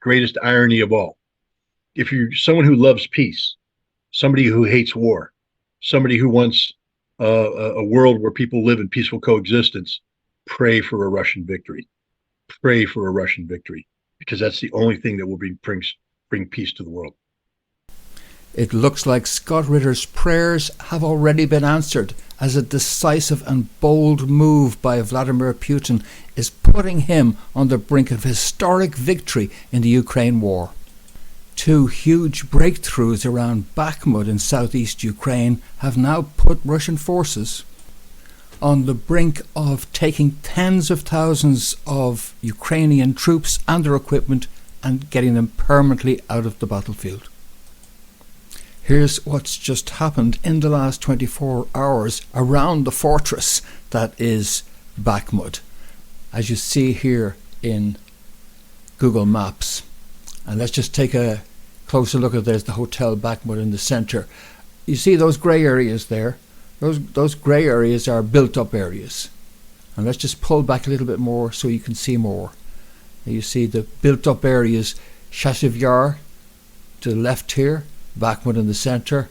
greatest irony of all. If you're someone who loves peace, somebody who hates war, somebody who wants a world where people live in peaceful coexistence, pray for a Russian victory. Pray for a Russian victory, because that's the only thing that will bring peace to the world. It looks like Scott Ritter's prayers have already been answered, as a decisive and bold move by Vladimir Putin is putting him on the brink of historic victory in the Ukraine war. Two huge breakthroughs around Bakhmut in southeast Ukraine have now put Russian forces on the brink of taking tens of thousands of Ukrainian troops and their equipment and getting them permanently out of the battlefield. Here's what's just happened in the last 24 hours around the fortress that is Bakhmut, as you see here in Google Maps. And let's just take a closer look at there's the Hotel Bakhmut in the centre. You see those grey areas there? Those grey areas are built up areas. And let's just pull back a little bit more so you can see more. You see the built up areas, Chasiv Yar to the left here, Bakhmut in the centre,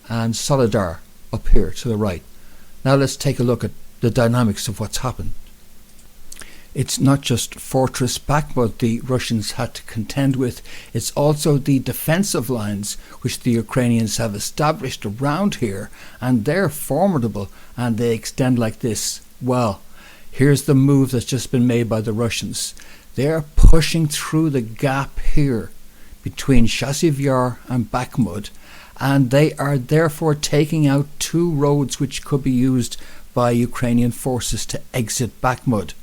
and Solidar up here to the right. Now let's take a look at the dynamics of what's happened. It's not just Fortress Bakhmut the Russians had to contend with, it's also the defensive lines which the Ukrainians have established around here, and they're formidable and they extend like this. Well, here's the move that's just been made by the Russians. They're pushing through the gap here between Chasiv Yar and Bakhmut, and they are therefore taking out two roads which could be used by Ukrainian forces to exit Bakhmut.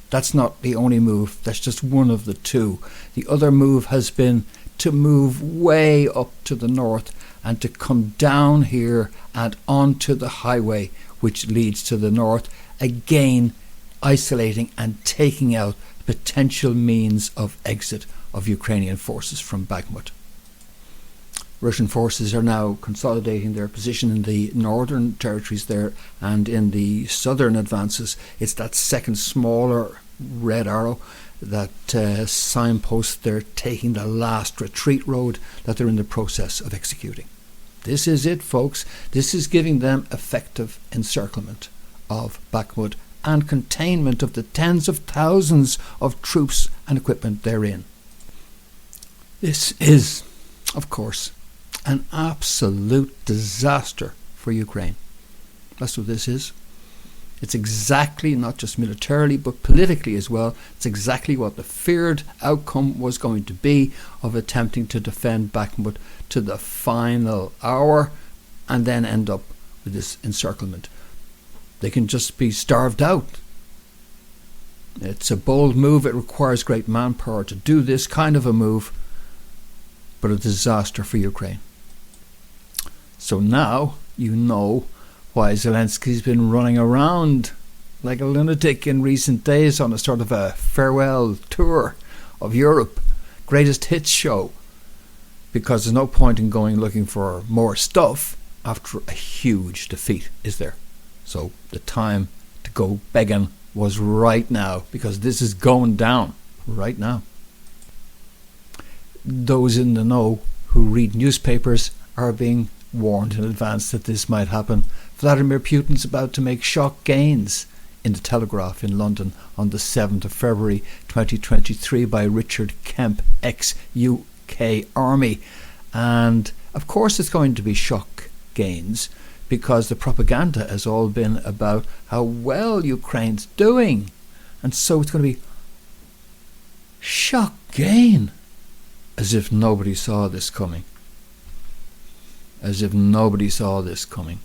That's not the only move, that's just one of the two. The other move has been to move way up to the north and to come down here and onto the highway which leads to the north, again isolating and taking out potential means of exit of Ukrainian forces from Bakhmut. Russian forces are now consolidating their position in the northern territories there, and in the southern advances it's that second smaller red arrow that signposts they're taking the last retreat road that they're in the process of executing. This is it, folks. This is giving them effective encirclement of Bakhmut and containment of the tens of thousands of troops and equipment therein. This is, of course, an absolute disaster for Ukraine. That's what this is. It's exactly, not just militarily, but politically as well, it's exactly what the feared outcome was going to be of attempting to defend Bakhmut to the final hour and then end up with this encirclement. They can just be starved out. It's a bold move. It requires great manpower to do this kind of a move, but a disaster for Ukraine. So now you know why Zelensky's been running around like a lunatic in recent days on a sort of a farewell tour of Europe, greatest hits show, because there's no point in going looking for more stuff after a huge defeat, is there? So the time to go begging was right now, because this is going down right now. Those in the know who read newspapers are being warned in advance that this might happen. Vladimir Putin's about to make shock gains in the Telegraph in London on the 7th of February 2023 by Richard Kemp, ex-UK Army. And of course it's going to be shock gains, because the propaganda has all been about how well Ukraine's doing. And so it's going to be shock gain, as if nobody saw this coming. As if nobody saw this coming.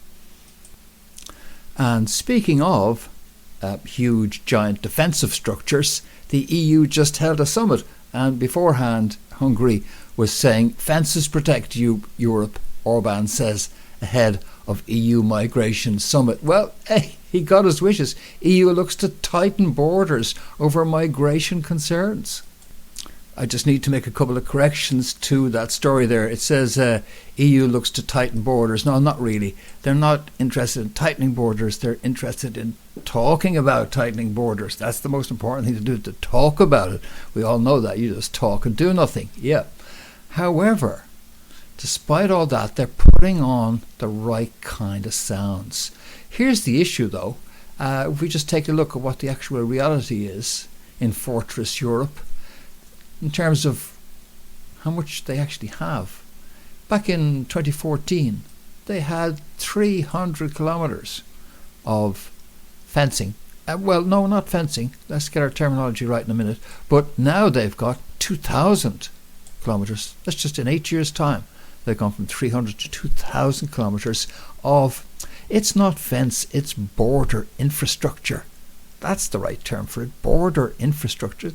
And speaking of huge, giant defensive structures, the EU just held a summit, and beforehand Hungary was saying, fences protect you, Europe, Orban says, ahead of EU migration summit. Well, hey, he got his wishes. EU looks to tighten borders over migration concerns. I just need to make a couple of corrections to that story there. It says EU looks to tighten borders. No, not really. They're not interested in tightening borders. They're interested in talking about tightening borders. That's the most important thing to do, to talk about it. We all know that. You just talk and do nothing. Yeah. However, despite all that, they're putting on the right kind of sounds. Here's the issue, though. If we just take a look at what the actual reality is in Fortress Europe, in terms of how much they actually have. Back in 2014, they had 300 kilometres of fencing. Well, no, not fencing. Let's get our terminology right in a minute. But now they've got 2,000 kilometres. That's just in 8 years' time. They've gone from 300 to 2,000 kilometres of, it's not fence, it's border infrastructure. That's the right term for it, border infrastructure.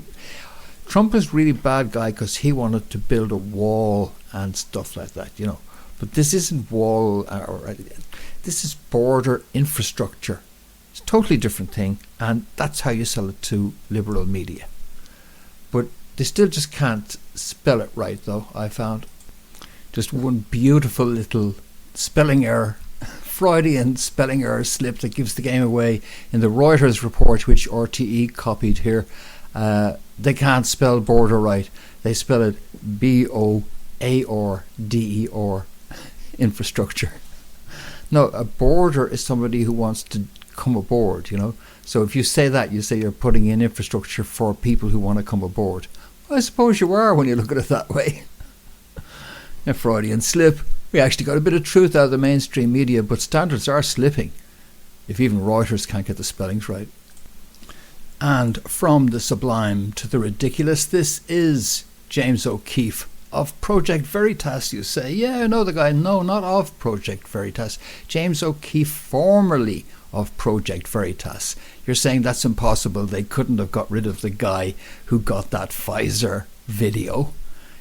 Trump is really bad guy because he wanted to build a wall and stuff like that, you know. But this isn't wall, this is border infrastructure. It's a totally different thing, and that's how you sell it to liberal media. But they still just can't spell it right, though, I found. Just one beautiful little spelling error, Freudian spelling error slip that gives the game away in the Reuters report, which RTE copied here. They can't spell border right. They spell it BOARDER, infrastructure. No, a border is somebody who wants to come aboard, you know. So if you say that, you say you're putting in infrastructure for people who want to come aboard. Well, I suppose you are when you look at it that way. A Freudian slip. We actually got a bit of truth out of the mainstream media, but standards are slipping if even Reuters can't get the spellings right. And from the sublime to the ridiculous, this is James O'Keefe of Project Veritas. You say, yeah, I know the guy. No, not of Project Veritas. James O'Keefe, formerly of Project Veritas. You're saying that's impossible. They couldn't have got rid of the guy who got that Pfizer video,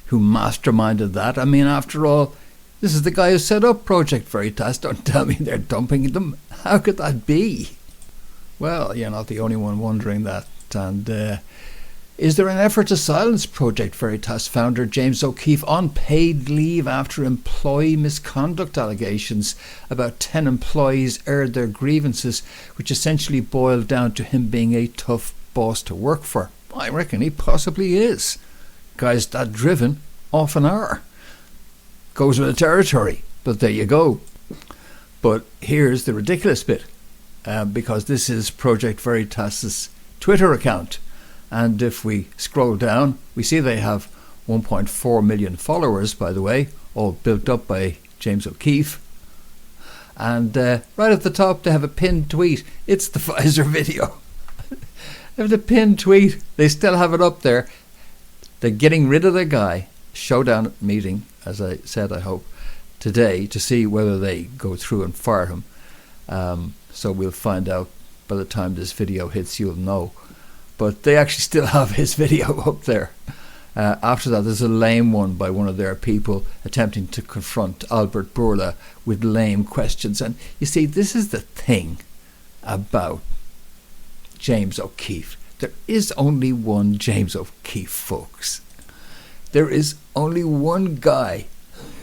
who masterminded that. I mean, after all, this is the guy who set up Project Veritas. Don't tell me they're dumping them. How could that be? Well, you're not the only one wondering that. And is there an effort to silence Project Veritas founder James O'Keefe on paid leave after employee misconduct allegations? About 10 employees aired their grievances, which essentially boiled down to him being a tough boss to work for. I reckon he possibly is. Guys that driven often are. Goes with the territory, but there you go. But here's the ridiculous bit, because this is Project Veritas's Twitter account, and if we scroll down, we see they have 1.4 million followers, by the way, all built up by James O'Keefe. And right at the top, they have a pinned tweet. It's the Pfizer video. They have the pinned tweet. They still have it up there. They're getting rid of the guy. Showdown meeting, as I said, I hope, today to see whether they go through and fire him. So we'll find out by the time this video hits, you'll know. But they actually still have his video up there. After that, there's a lame one by one of their people attempting to confront Albert Bourla with lame questions. And you see, this is the thing about James O'Keefe. There is only one James O'Keefe, folks. There is only one guy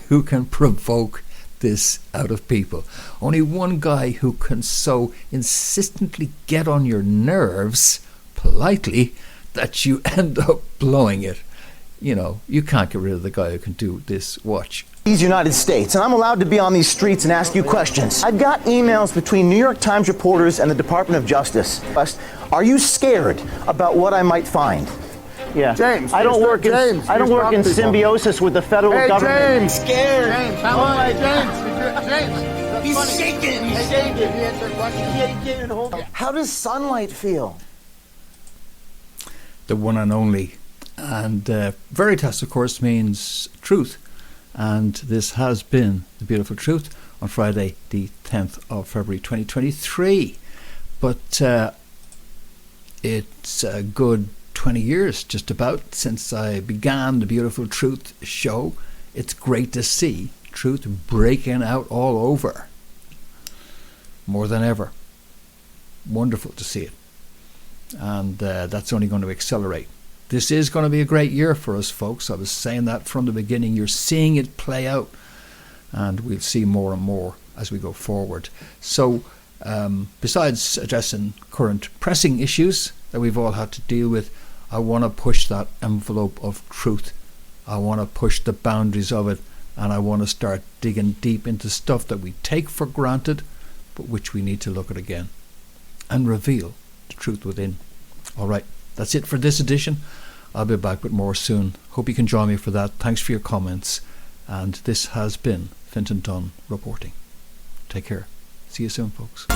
who can provoke this out of people. Only one guy who can so insistently get on your nerves, politely, that you end up blowing it. You know, you can't get rid of the guy who can do this. Watch. United States, and I'm allowed to be on these streets and ask you questions. I've got emails between New York Times reporters and the Department of Justice. Are you scared about what I might find? Yeah, James. I don't work in symbiosis with the federal government. James. I'm scared. James, how am I? James. He's shaking. He's shaking. He can't hold it. How does sunlight feel? The one and only. And Veritas, of course, means truth. And this has been The Beautiful Truth on Friday, the 10th of February 2023. But it's a good 20 years, just about, since I began The Beautiful Truth show. It's great to see truth breaking out all over. More than ever. Wonderful to see it. And that's only going to accelerate. This is going to be a great year for us, folks. I was saying that from the beginning. You're seeing it play out, and we'll see more and more as we go forward. So besides addressing current pressing issues that we've all had to deal with, I want to push that envelope of truth. I want to push the boundaries of it, and I want to start digging deep into stuff that we take for granted, but which we need to look at again and reveal the truth within. All right, that's it for this edition. I'll be back with more soon. Hope you can join me for that. Thanks for your comments. And this has been Fintan Dunn reporting. Take care. See you soon, folks.